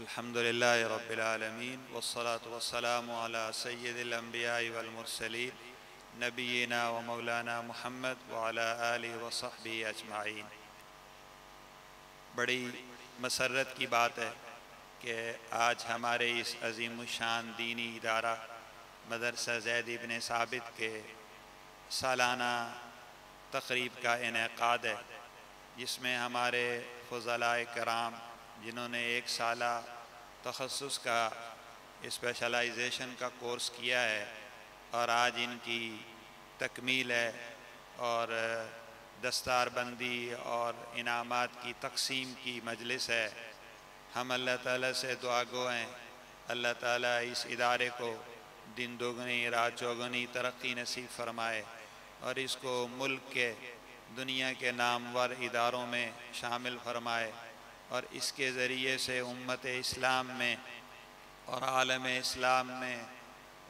الحمد للہ رب العالمین والصلاة والسلام علی سید الانبیاء والمرسلین نبینا و مولانا محمد وعلی آلہ وصحبہ اجمعین۔ بڑی مسرت کی بات ہے کہ آج ہمارے اس عظیم الشان دینی ادارہ مدرسہ زید بن ثابت کے سالانہ تقریب کا انعقاد ہے، جس میں ہمارے فضلاء کرام جنہوں نے ایک سالہ تخصص کا اسپیشلائزیشن کا کورس کیا ہے اور آج ان کی تکمیل ہے اور دستار بندی اور انعامات کی تقسیم کی مجلس ہے۔ ہم اللہ تعالیٰ سے دعا گو ہیں، اللہ تعالیٰ اس ادارے کو دن دوگنی رات چوگنی ترقی نصیب فرمائے اور اس کو ملک کے دنیا کے نامور اداروں میں شامل فرمائے اور اس کے ذریعے سے امت اسلام میں اور عالم اسلام میں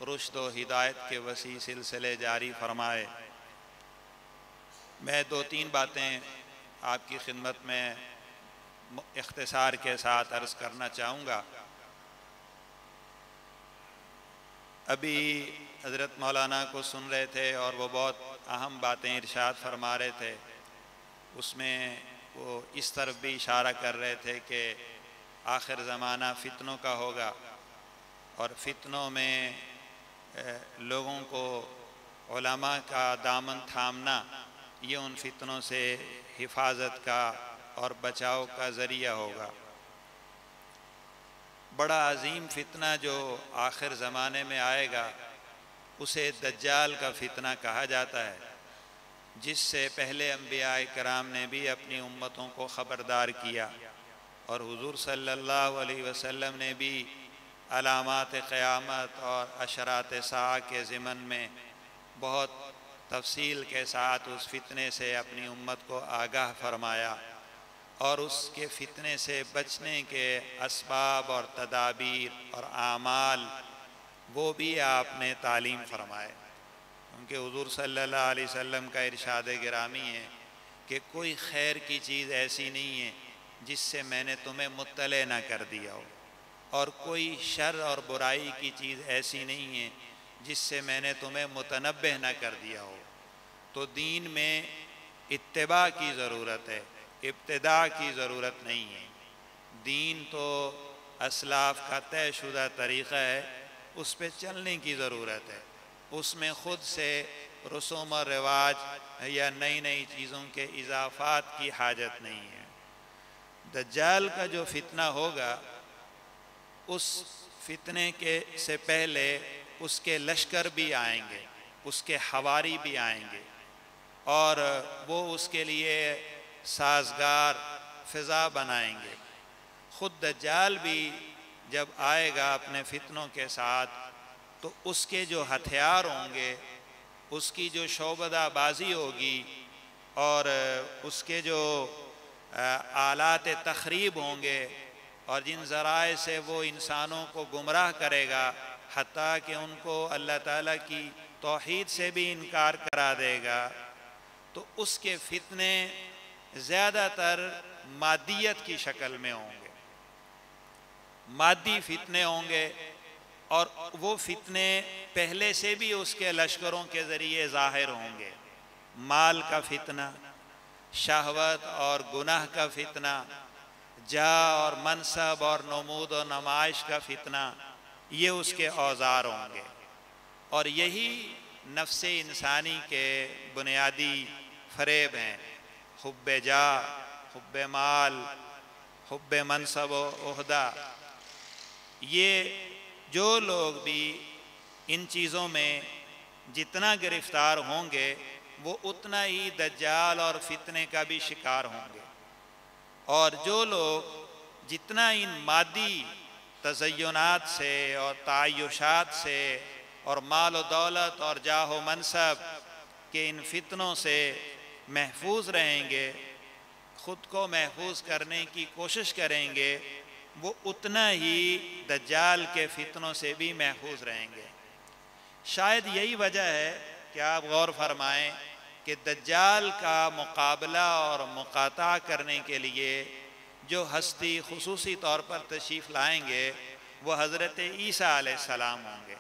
رشد و ہدایت کے وسیع سلسلے جاری فرمائے۔ میں دو تین باتیں آپ کی خدمت میں اختصار کے ساتھ عرض کرنا چاہوں گا۔ ابھی حضرت مولانا کو سن رہے تھے اور وہ بہت اہم باتیں ارشاد فرما رہے تھے، اس میں وہ اس طرف بھی اشارہ کر رہے تھے کہ آخر زمانہ فتنوں کا ہوگا اور فتنوں میں لوگوں کو علماء کا دامن تھامنا یہ ان فتنوں سے حفاظت کا اور بچاؤ کا ذریعہ ہوگا۔ بڑا عظیم فتنہ جو آخر زمانے میں آئے گا اسے دجال کا فتنہ کہا جاتا ہے، جس سے پہلے انبیاء کرام نے بھی اپنی امتوں کو خبردار کیا اور حضور صلی اللہ علیہ وسلم نے بھی علامات قیامت اور اشراط ساعہ کے ضمن میں بہت تفصیل کے ساتھ اس فتنے سے اپنی امت کو آگاہ فرمایا اور اس کے فتنے سے بچنے کے اسباب اور تدابیر اور اعمال وہ بھی آپ نے تعلیم فرمائے، کیونکہ حضور صلی اللہ علیہ وسلم کا ارشاد گرامی ہے کہ کوئی خیر کی چیز ایسی نہیں ہے جس سے میں نے تمہیں مطلع نہ کر دیا ہو، اور کوئی شر اور برائی کی چیز ایسی نہیں ہے جس سے میں نے تمہیں متنبہ نہ کر دیا ہو۔ تو دین میں اتباع کی ضرورت ہے، ابتداء کی ضرورت نہیں ہے۔ دین تو اسلاف کا طے شدہ طریقہ ہے، اس پہ چلنے کی ضرورت ہے، اس میں خود سے رسوم و رواج یا نئی نئی چیزوں کے اضافات کی حاجت نہیں ہے۔ دجال کا جو فتنہ ہوگا اس فتنے کے سے پہلے اس کے لشکر بھی آئیں گے، اس کے حواری بھی آئیں گے اور وہ اس کے لیے سازگار فضا بنائیں گے۔ خود دجال بھی جب آئے گا اپنے فتنوں کے ساتھ تو اس کے جو ہتھیار ہوں گے، اس کی جو شعبدہ بازی ہوگی اور اس کے جو آلات تخریب ہوں گے اور جن ذرائع سے وہ انسانوں کو گمراہ کرے گا، حتیٰ کہ ان کو اللہ تعالیٰ کی توحید سے بھی انکار کرا دے گا، تو اس کے فتنے زیادہ تر مادیت کی شکل میں ہوں گے، مادی فتنے ہوں گے، اور وہ فتنے پہلے سے بھی اس کے لشکروں کے ذریعے ظاہر ہوں گے۔ مال کا فتنہ، شہوت اور گناہ کا فتنہ، جاہ اور منصب اور نمود و نمائش کا فتنہ، یہ اس کے اوزار ہوں گے، اور یہی نفس انسانی کے بنیادی فریب ہیں۔ حب جاہ، حب مال، حب منصب و عہدہ، یہ جو لوگ بھی ان چیزوں میں جتنا گرفتار ہوں گے وہ اتنا ہی دجال اور فتنے کا بھی شکار ہوں گے، اور جو لوگ جتنا ان مادی تزینات سے اور تعیشات سے اور مال و دولت اور جاہ و منصب کے ان فتنوں سے محفوظ رہیں گے، خود کو محفوظ کرنے کی کوشش کریں گے، وہ اتنا ہی دجال کے فتنوں سے بھی محفوظ رہیں گے۔ شاید یہی وجہ ہے کہ آپ غور فرمائیں کہ دجال کا مقابلہ اور مقاطعہ کرنے کے لیے جو ہستی خصوصی طور پر تشریف لائیں گے وہ حضرت عیسیٰ علیہ السلام ہوں گے۔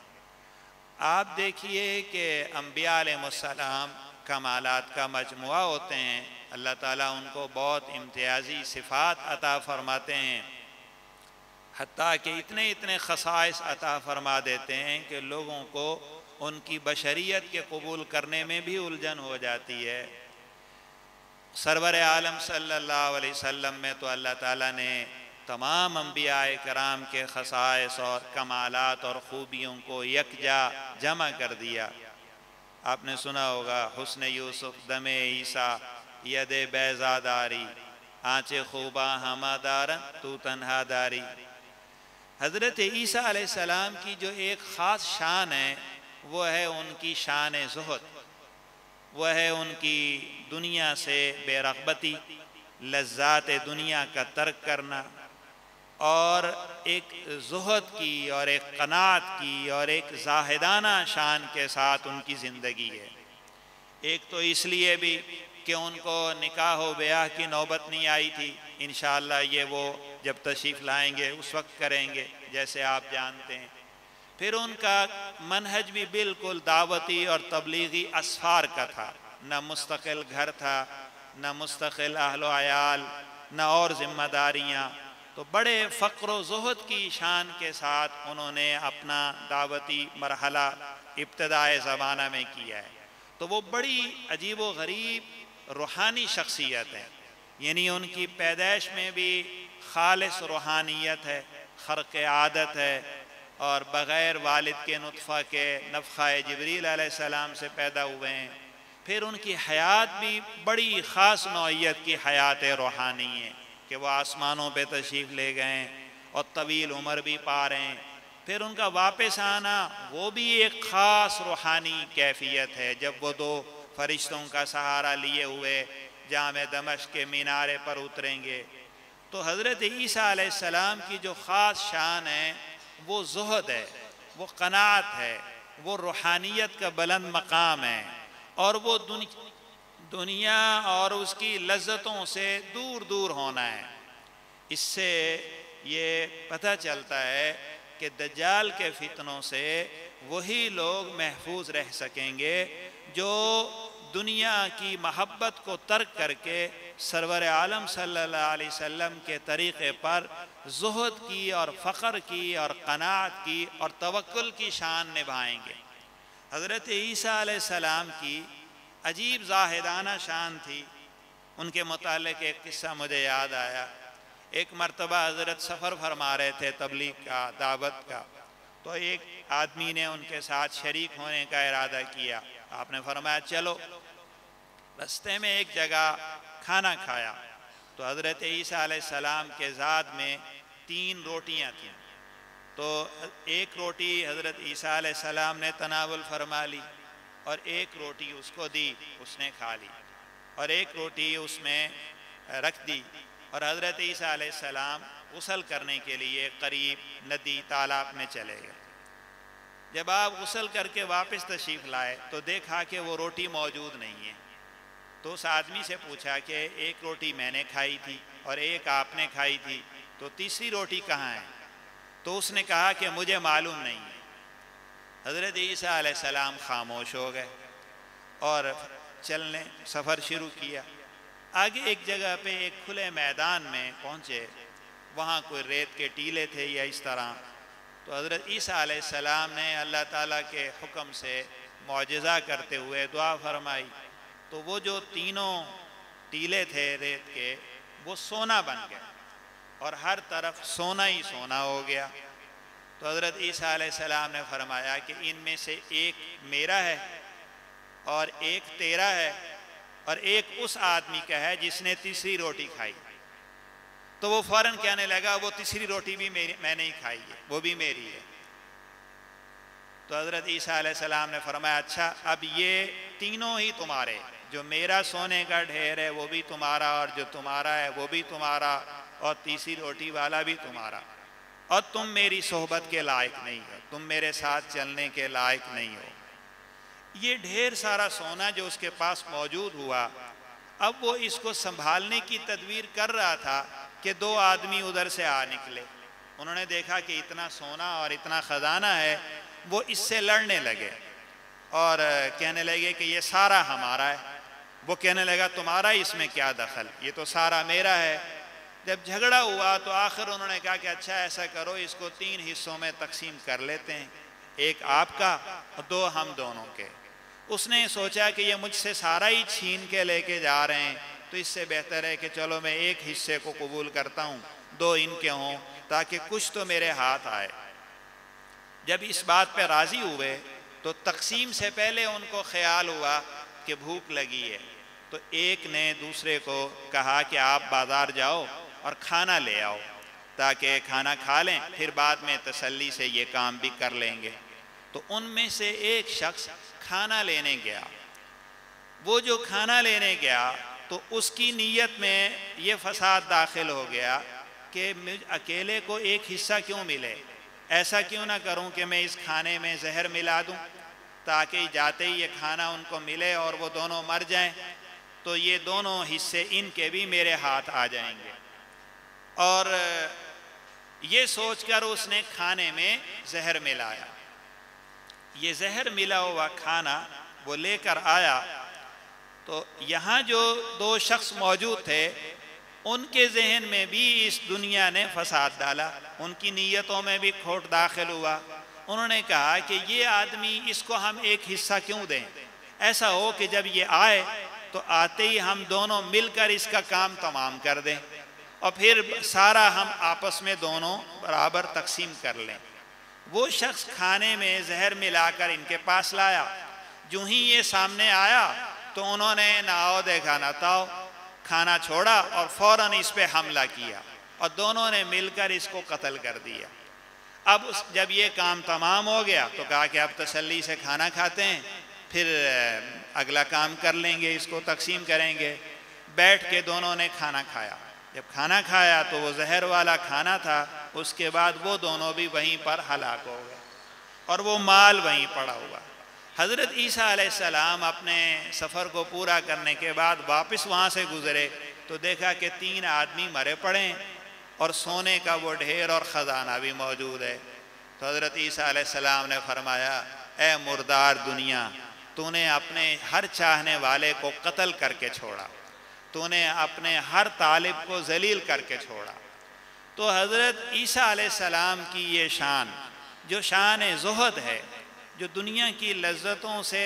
آپ دیکھیے کہ انبیاء علیہ السلام کمالات کا مجموعہ ہوتے ہیں، اللہ تعالیٰ ان کو بہت امتیازی صفات عطا فرماتے ہیں، حتیٰ کہ اتنے خصائص عطا فرما دیتے ہیں کہ لوگوں کو ان کی بشریت کے قبول کرنے میں بھی الجھن ہو جاتی ہے۔ سرور عالم صلی اللہ علیہ وسلم میں تو اللہ تعالیٰ نے تمام انبیاء کرام کے خصائص اور کمالات اور خوبیوں کو یکجا جمع کر دیا۔ آپ نے سنا ہوگا حسن یوسف دم عیسیٰ ید بیضا داری آنچ خوباں ہمہ دارن تو تنہا داری۔ حضرت عیسیٰ علیہ السلام کی جو ایک خاص شان ہے وہ ہے ان کی شان زہد، وہ ہے ان کی دنیا سے بے رغبتی، لذات دنیا کا ترک کرنا، اور ایک زہد کی اور ایک قناعت کی اور ایک زاہدانہ شان کے ساتھ ان کی زندگی ہے۔ ایک تو اس لیے بھی کہ ان کو نکاح و بیاہ کی نوبت نہیں آئی تھی، انشاءاللہ یہ وہ جب تشریف لائیں گے اس وقت کریں گے جیسے آپ جانتے ہیں۔ پھر ان کا منہج بھی بالکل دعوتی اور تبلیغی اسفار کا تھا، نہ مستقل گھر تھا، نہ مستقل اہل و عیال، نہ اور ذمہ داریاں، تو بڑے فقر و زہد کی شان کے ساتھ انہوں نے اپنا دعوتی مرحلہ ابتدائے زمانہ میں کیا ہے۔ تو وہ بڑی عجیب و غریب روحانی شخصیت ہے، یعنی ان کی پیدائش میں بھی خالص روحانیت ہے، خرق عادت ہے، اور بغیر والد کے نطفہ کے نفخہ جبریل علیہ السلام سے پیدا ہوئے ہیں۔ پھر ان کی حیات بھی بڑی خاص نوعیت کی حیات روحانی ہے کہ وہ آسمانوں پہ تشریف لے گئے ہیں اور طویل عمر بھی پا رہے ہیں۔ پھر ان کا واپس آنا وہ بھی ایک خاص روحانی کیفیت ہے، جب وہ دو فرشتوں کا سہارا لیے ہوئے جامع دمشق کے مینارے پر اتریں گے۔ تو حضرت عیسیٰ علیہ السلام کی جو خاص شان ہے وہ زہد ہے، وہ قناعت ہے، وہ روحانیت کا بلند مقام ہے، اور وہ دنیا اور اس کی لذتوں سے دور دور ہونا ہے۔ اس سے یہ پتہ چلتا ہے کہ دجال کے فتنوں سے وہی لوگ محفوظ رہ سکیں گے جو دنیا کی محبت کو ترک کر کے سرور عالم صلی اللہ علیہ وسلم کے طریقے پر زہد کی اور فقر کی اور قناعت کی اور توکل کی شان نبھائیں گے۔ حضرت عیسیٰ علیہ السلام کی عجیب زاہدانہ شان تھی۔ ان کے متعلق ایک قصہ مجھے یاد آیا۔ ایک مرتبہ حضرت سفر فرما رہے تھے تبلیغ کا، دعوت کا، تو ایک آدمی نے ان کے ساتھ شریک ہونے کا ارادہ کیا۔ آپ نے فرمایا چلو۔ رستے میں ایک جگہ کھانا کھایا تو حضرت عیسیٰ علیہ السلام کے ذات میں 3 روٹیاں تھیں، تو ایک روٹی حضرت عیسیٰ علیہ السلام نے تناول فرما لی اور ایک روٹی اس کو دی، اس نے کھا لی، اور ایک روٹی اس میں رکھ دی، اور حضرت عیسیٰ علیہ السلام غسل کرنے کے لیے قریب ندی تالاب میں چلے گئے۔ جب آپ غسل کر کے واپس تشریف لائے تو دیکھا کہ وہ روٹی موجود نہیں ہے، تو اس آدمی سے پوچھا کہ ایک روٹی میں نے کھائی تھی اور ایک آپ نے کھائی تھی، تو تیسری روٹی کہاں ہے؟ تو اس نے کہا کہ مجھے معلوم نہیں ہے۔ حضرت عیسیٰ علیہ السلام خاموش ہو گئے اور چلنے سفر شروع کیا۔ آگے ایک جگہ پہ ایک کھلے میدان میں پہنچے، وہاں کوئی ریت کے ٹیلے تھے یا اس طرح، تو حضرت عیسیٰ علیہ السلام نے اللہ تعالیٰ کے حکم سے معجزہ کرتے ہوئے دعا فرمائی، تو وہ جو 3 ٹیلے تھے ریت کے وہ سونا بن گئے اور ہر طرف سونا ہی سونا ہو گیا۔ تو حضرت عیسیٰ علیہ السلام نے فرمایا کہ ان میں سے ایک میرا ہے اور ایک تیرا ہے اور ایک اس آدمی کا ہے جس نے تیسری روٹی کھائی۔ تو وہ فوراً کہنے لگا وہ تیسری روٹی بھی میں نے ہی کھائی ہے، وہ بھی میری ہے۔ تو حضرت عیسیٰ علیہ السلام نے فرمایا اچھا اب یہ تینوں ہی تمہارے، جو میرا سونے کا ڈھیر ہے وہ بھی تمہارا، اور جو تمہارا ہے وہ بھی تمہارا، اور تیسری روٹی والا بھی تمہارا، اور تم میری صحبت کے لائق نہیں ہو، تم میرے ساتھ چلنے کے لائق نہیں ہو۔ یہ ڈھیر سارا سونا جو اس کے پاس موجود ہوا، اب وہ اس کو سنبھالنے کی تدبیر کر رہا تھا کہ کہ دو آدمی ادھر سے آ نکلے، انہوں نے دیکھا کہ اتنا سونا اور اتنا خزانہ ہے، وہ اس سے لڑنے لگے اور کہنے لگے کہ یہ سارا ہمارا ہے۔ وہ کہنے لگا تمہارا اس میں کیا دخل، یہ تو سارا میرا ہے۔ جب جھگڑا ہوا تو آخر انہوں نے کہا کہ اچھا ایسا کرو، اس کو 3 حصوں میں تقسیم کر لیتے ہیں، ایک آپ کا اور 2 ہم دونوں کے۔ اس نے سوچا کہ یہ مجھ سے سارا ہی چھین کے لے کے جا رہے ہیں، تو اس سے بہتر ہے کہ چلو میں ایک حصے کو قبول کرتا ہوں، 2 ان کے ہوں، تاکہ کچھ تو میرے ہاتھ آئے۔ جب اس بات پہ راضی ہوئے تو تقسیم سے پہلے ان کو خیال ہوا کہ بھوک لگی ہے، تو ایک نے دوسرے کو کہا کہ آپ بازار جاؤ اور کھانا لے آؤ تاکہ کھانا کھا لیں، پھر بعد میں تسلی سے یہ کام بھی کر لیں گے۔ تو ان میں سے ایک شخص کھانا لینے گیا۔ وہ جو کھانا لینے گیا تو اس کی نیت میں یہ فساد داخل ہو گیا کہ مجھ اکیلے کو ایک حصہ کیوں ملے، ایسا کیوں نہ کروں کہ میں اس کھانے میں زہر ملا دوں تاکہ جاتے ہی یہ کھانا ان کو ملے اور وہ دونوں مر جائیں، تو یہ دونوں حصے ان کے بھی میرے ہاتھ آ جائیں گے۔ اور یہ سوچ کر اس نے کھانے میں زہر ملایا۔ یہ زہر ملا ہوا کھانا وہ لے کر آیا تو یہاں جو 2 شخص موجود تھے ان کے ذہن میں بھی اس دنیا نے فساد ڈالا، ان کی نیتوں میں بھی کھوٹ داخل ہوا۔ انہوں نے کہا کہ یہ آدمی، اس کو ہم ایک حصہ کیوں دیں، ایسا ہو کہ جب یہ آئے تو آتے ہی ہم دونوں مل کر اس کا کام تمام کر دیں اور پھر سارا ہم آپس میں دونوں برابر تقسیم کر لیں۔ وہ شخص کھانے میں زہر ملا کر ان کے پاس لایا، جو ہی یہ سامنے آیا تو انہوں نے نہ آؤ دیکھا نہ تاؤ، کھانا چھوڑا اور فوراً اس پہ حملہ کیا اور دونوں نے مل کر اس کو قتل کر دیا۔ اب جب یہ کام تمام ہو گیا تو کہا کہ اب تسلی سے کھانا کھاتے ہیں، پھر اگلا کام کر لیں گے، اس کو تقسیم کریں گے۔ بیٹھ کے دونوں نے کھانا کھایا۔ جب کھانا کھایا تو وہ زہر والا کھانا تھا، اس کے بعد وہ دونوں بھی وہیں پر ہلاک ہو گئے اور وہ مال وہیں پڑا ہوا۔ حضرت عیسیٰ علیہ السلام اپنے سفر کو پورا کرنے کے بعد واپس وہاں سے گزرے تو دیکھا کہ 3 آدمی مرے پڑے ہیں اور سونے کا وہ ڈھیر اور خزانہ بھی موجود ہے۔ تو حضرت عیسیٰ علیہ السلام نے فرمایا، اے مردار دنیا، تو نے اپنے ہر چاہنے والے کو قتل کر کے چھوڑا، تو نے اپنے ہر طالب کو ذلیل کر کے چھوڑا۔ تو حضرت عیسیٰ علیہ السلام کی یہ شان، جو شان زہد ہے، جو دنیا کی لذتوں سے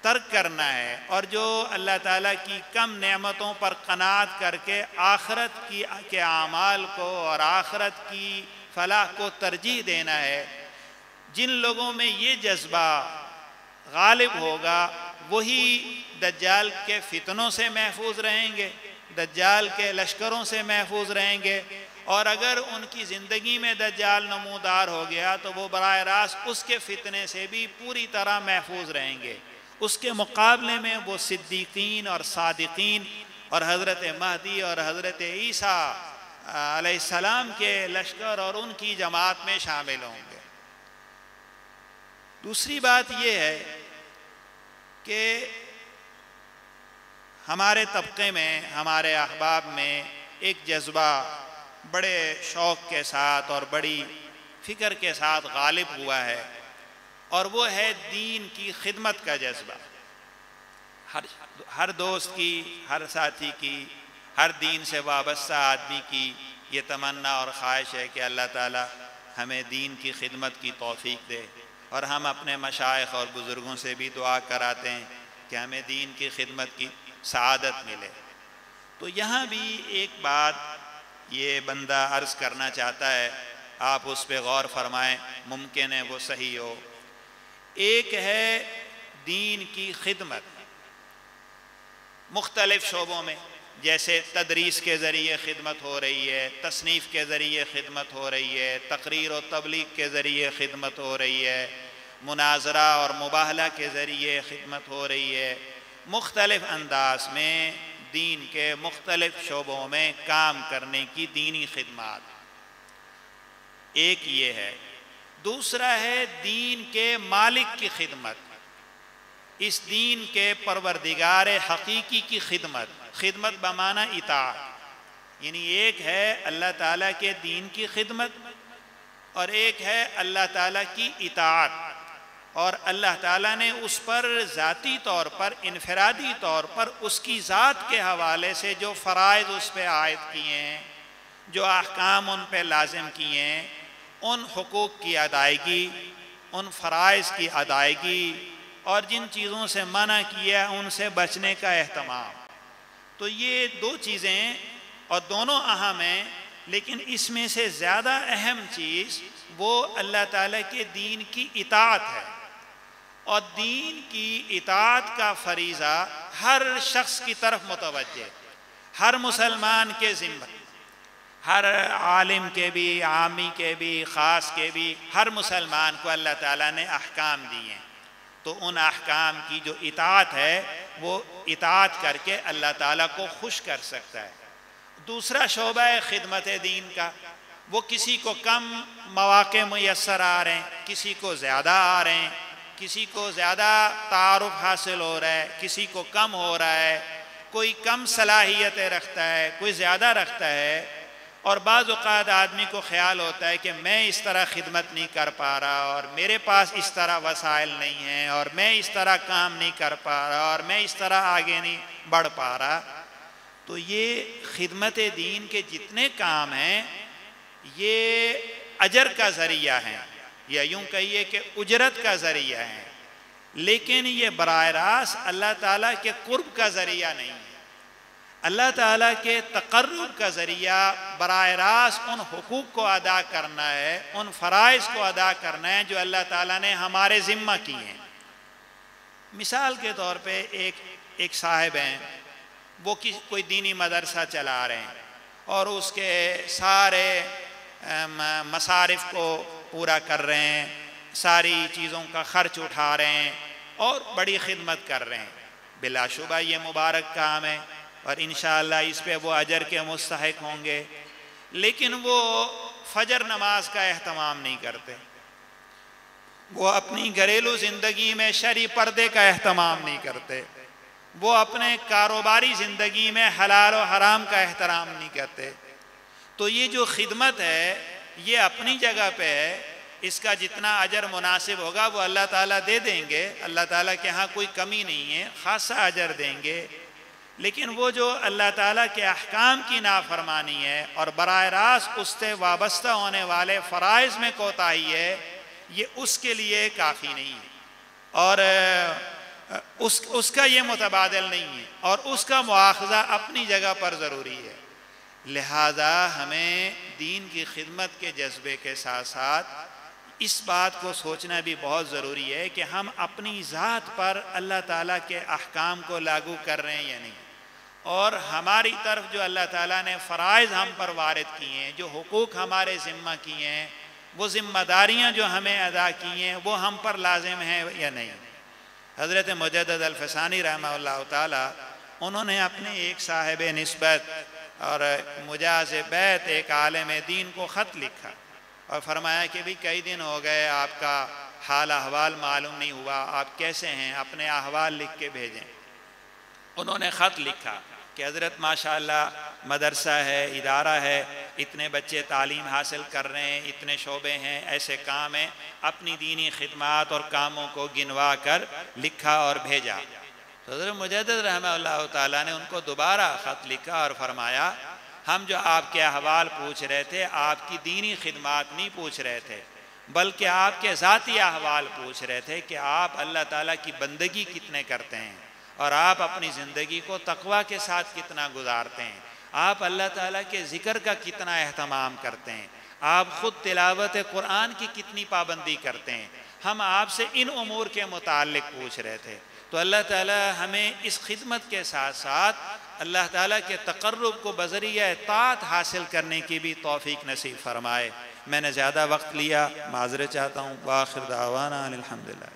ترک کرنا ہے اور جو اللہ تعالیٰ کی کم نعمتوں پر قناعت کر کے آخرت کے اعمال کو اور آخرت کی فلاح کو ترجیح دینا ہے، جن لوگوں میں یہ جذبہ غالب ہوگا وہی دجال کے فتنوں سے محفوظ رہیں گے، دجال کے لشکروں سے محفوظ رہیں گے، اور اگر ان کی زندگی میں دجال نمودار ہو گیا تو وہ براہ راست اس کے فتنے سے بھی پوری طرح محفوظ رہیں گے۔ اس کے مقابلے میں وہ صدیقین اور صادقین اور حضرت مہدی اور حضرت عیسیٰ علیہ السلام کے لشکر اور ان کی جماعت میں شامل ہوں گے۔ دوسری بات یہ ہے کہ ہمارے طبقے میں، ہمارے احباب میں ایک جذبہ بڑے شوق کے ساتھ اور بڑی فکر کے ساتھ غالب ہوا ہے، اور وہ ہے دین کی خدمت کا جذبہ۔ ہر دوست کی، ہر ساتھی کی، ہر دین سے وابستہ آدمی کی یہ تمنا اور خواہش ہے کہ اللہ تعالی ہمیں دین کی خدمت کی توفیق دے، اور ہم اپنے مشائخ اور بزرگوں سے بھی دعا کراتے ہیں کہ ہمیں دین کی خدمت کی سعادت ملے۔ تو یہاں بھی ایک بات یہ بندہ عرض کرنا چاہتا ہے، آپ اس پہ غور فرمائیں، ممکن ہے وہ صحیح ہو۔ ایک ہے دین کی خدمت مختلف شعبوں میں، جیسے تدریس کے ذریعے خدمت ہو رہی ہے، تصنیف کے ذریعے خدمت ہو رہی ہے، تقریر و تبلیغ کے ذریعے خدمت ہو رہی ہے، مناظرہ اور مباہلہ کے ذریعے خدمت ہو رہی ہے۔ مختلف انداز میں دین کے مختلف شعبوں میں کام کرنے کی دینی خدمات، ایک یہ ہے۔ دوسرا ہے دین کے مالک کی خدمت، اس دین کے پروردگار حقیقی کی خدمت، خدمت بمعنی اطاعت، یعنی ایک ہے اللہ تعالیٰ کے دین کی خدمت اور ایک ہے اللہ تعالیٰ کی اطاعت، اور اللہ تعالیٰ نے اس پر ذاتی طور پر انفرادی طور پر اس کی ذات کے حوالے سے جو فرائض اس پہ عائد کیے ہیں، جو احکام ان پہ لازم کیے ہیں، ان حقوق کی ادائیگی، ان فرائض کی ادائیگی، اور جن چیزوں سے منع کیا ان سے بچنے کا اہتمام۔ تو یہ دو چیزیں اور دونوں اہم ہیں، لیکن اس میں سے زیادہ اہم چیز وہ اللہ تعالیٰ کے دین کی اطاعت ہے، اور دین کی اطاعت کا فریضہ ہر شخص کی طرف متوجہ ہے، ہر مسلمان کے ذمہ، ہر عالم کے بھی، عامی کے بھی، خاص کے بھی، ہر مسلمان کو اللہ تعالیٰ نے احکام دیے ہیں، تو ان احکام کی جو اطاعت ہے وہ اطاعت کر کے اللہ تعالیٰ کو خوش کر سکتا ہے۔ دوسرا شعبہ ہے خدمت دین کا، وہ کسی کو کم مواقع میسر آ رہے ہیں، کسی کو زیادہ آ رہے ہیں، کسی کو زیادہ تعارف حاصل ہو رہا ہے، کسی کو کم ہو رہا ہے، کوئی کم صلاحیتیں رکھتا ہے، کوئی زیادہ رکھتا ہے، اور بعض اوقات آدمی کو خیال ہوتا ہے کہ میں اس طرح خدمت نہیں کر پا رہا، اور میرے پاس اس طرح وسائل نہیں ہیں، اور میں اس طرح کام نہیں کر پا رہا، اور میں اس طرح آگے نہیں بڑھ پا رہا۔ تو یہ خدمت دین کے جتنے کام ہیں یہ اجر کا ذریعہ ہیں، یا یوں کہیے کہ اجرت کا ذریعہ ہیں، لیکن یہ براہ راست اللہ تعالیٰ کے قرب کا ذریعہ نہیں ہے۔ اللہ تعالیٰ کے تقرب کا ذریعہ براہ راست ان حقوق کو ادا کرنا ہے، ان فرائض کو ادا کرنا ہے جو اللہ تعالیٰ نے ہمارے ذمہ کی ہیں۔ مثال کے طور پہ ایک صاحب ہیں، وہ کوئی دینی مدرسہ چلا رہے ہیں اور اس کے سارے مصارف کو پورا کر رہے ہیں، ساری چیزوں کا خرچ اٹھا رہے ہیں اور بڑی خدمت کر رہے ہیں۔ بلا شبہ یہ مبارک کام ہے اور انشاءاللہ اس پہ وہ اجر کے مستحق ہوں گے، لیکن وہ فجر نماز کا اہتمام نہیں کرتے، وہ اپنی گھریلو زندگی میں شرعی پردے کا اہتمام نہیں کرتے، وہ اپنے کاروباری زندگی میں حلال و حرام کا احترام نہیں کرتے۔ تو یہ جو خدمت ہے یہ اپنی جگہ پہ ہے، اس کا جتنا اجر مناسب ہوگا وہ اللہ تعالیٰ دے دیں گے، اللہ تعالیٰ کے ہاں کوئی کمی نہیں ہے، خاصا اجر دیں گے۔ لیکن وہ جو اللہ تعالیٰ کے احکام کی نافرمانی ہے اور براہ راست اس سے وابستہ ہونے والے فرائض میں کوتاہی ہے، یہ اس کے لیے کافی نہیں ہے، اور اس کا یہ متبادل نہیں ہے، اور اس کا مواخذہ اپنی جگہ پر ضروری ہے۔ لہذا ہمیں دین کی خدمت کے جذبے کے ساتھ ساتھ اس بات کو سوچنا بھی بہت ضروری ہے کہ ہم اپنی ذات پر اللہ تعالیٰ کے احکام کو لاگو کر رہے ہیں یا نہیں، اور ہماری طرف جو اللہ تعالیٰ نے فرائض ہم پر وارد کیے ہیں، جو حقوق ہمارے ذمہ کیے ہیں، وہ ذمہ داریاں جو ہمیں ادا کی ہیں وہ ہم پر لازم ہیں یا نہیں۔ حضرت مجدد الفسانی رحمہ اللہ تعالیٰ، انہوں نے اپنے ایک صاحب نسبت اور مجاز بیت ایک عالم دین کو خط لکھا اور فرمایا کہ بھی کئی دن ہو گئے آپ کا حال احوال معلوم نہیں ہوا، آپ کیسے ہیں، اپنے احوال لکھ کے بھیجیں۔ انہوں نے خط لکھا کہ حضرت ماشاءاللہ مدرسہ ہے، ادارہ ہے، اتنے بچے تعلیم حاصل کر رہے ہیں، اتنے شعبے ہیں، ایسے کام ہیں، اپنی دینی خدمات اور کاموں کو گنوا کر لکھا اور بھیجا۔ تو حضرت مجدد رحمہ اللہ تعالیٰ نے ان کو دوبارہ خط لکھا اور فرمایا ہم جو آپ کے احوال پوچھ رہے تھے آپ کی دینی خدمات نہیں پوچھ رہے تھے، بلکہ آپ کے ذاتی احوال پوچھ رہے تھے کہ آپ اللہ تعالیٰ کی بندگی کتنے کرتے ہیں اور آپ اپنی زندگی کو تقوی کے ساتھ کتنا گزارتے ہیں، آپ اللہ تعالیٰ کے ذکر کا کتنا اہتمام کرتے ہیں، آپ خود تلاوت قرآن کی کتنی پابندی کرتے ہیں۔ ہم آپ سے ان امور کے متعلق پوچھ رہے تھے۔ تو اللہ تعالیٰ ہمیں اس خدمت کے ساتھ ساتھ اللہ تعالیٰ کے تقرب کو بذریعہ طاعت حاصل کرنے کی بھی توفیق نصیب فرمائے۔ میں نے زیادہ وقت لیا، معذرت چاہتا ہوں۔ وآخر دعوانا الحمدللہ۔